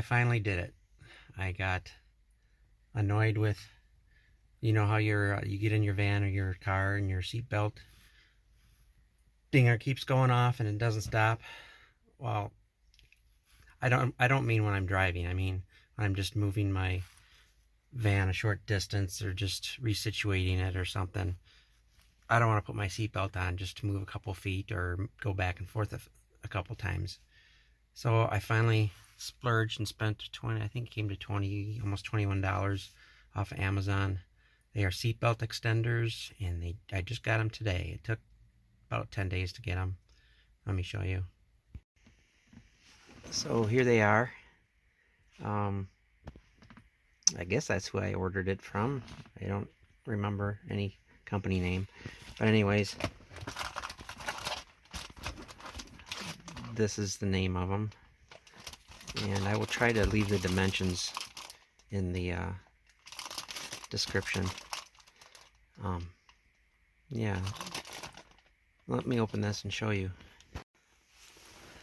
finally did it. I got annoyed with, you know how you get in your van or your car and your seatbelt dinger keeps going off and it doesn't stop. Well, I don't mean when I'm driving. I mean when I'm just moving my van a short distance or just resituating it or something. I don't want to put my seatbelt on just to move a couple feet or go back and forth a couple times. So I finally splurged and spent I think it came to almost $21 off of Amazon. They are seatbelt extenders, and I just got them today. It took about 10 days to get them. Let me show you. So here they are. I guess that's who I ordered it from. I don't remember any company name. But anyways, this is the name of them. And I will try to leave the dimensions in the description. Yeah. Let me open this and show you.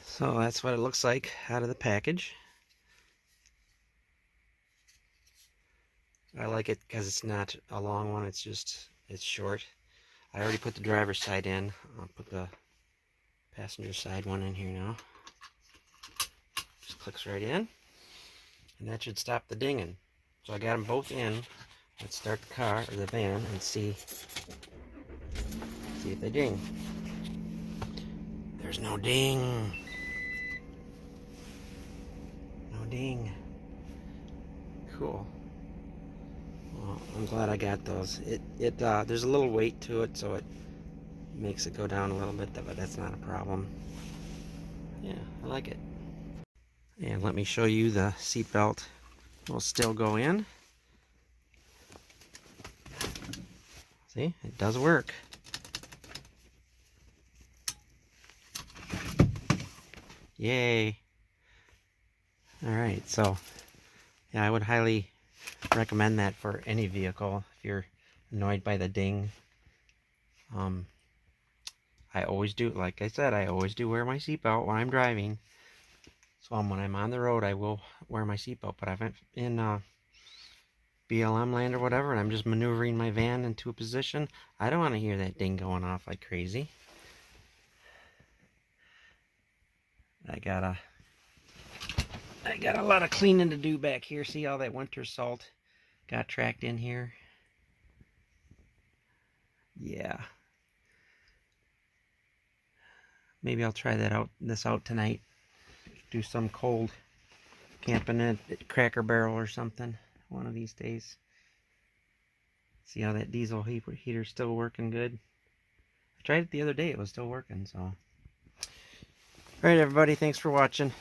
So that's what it looks like out of the package. I like it because it's not a long one, it's short. I already put the driver's side in. I'll put the passenger side one in here now. Just clicks right in, and that should stop the dinging. So I got them both in. Let's start the car or the van and see if they ding. There's no ding. No ding. Cool. Well, I'm glad I got those. There's a little weight to it, so it makes it go down a little bit, but that's not a problem. Yeah, I like it. And let me show you the seatbelt will still go in. See, it does work. Yay. Alright, so yeah, I would highly recommend that for any vehicle if you're annoyed by the ding. I always do, like I said, I always do wear my seatbelt when I'm driving. So when I'm on the road, I will wear my seatbelt. But if I'm in BLM land or whatever, and I'm just maneuvering my van into a position, I don't want to hear that ding going off like crazy. I got a lot of cleaning to do back here. See all that winter salt got tracked in here? Yeah. Maybe I'll try this out tonight. Do some cold camping at Cracker Barrel or something one of these days. See how that diesel heater's still working good. I tried it the other day, it was still working, so. Alright everybody, thanks for watching.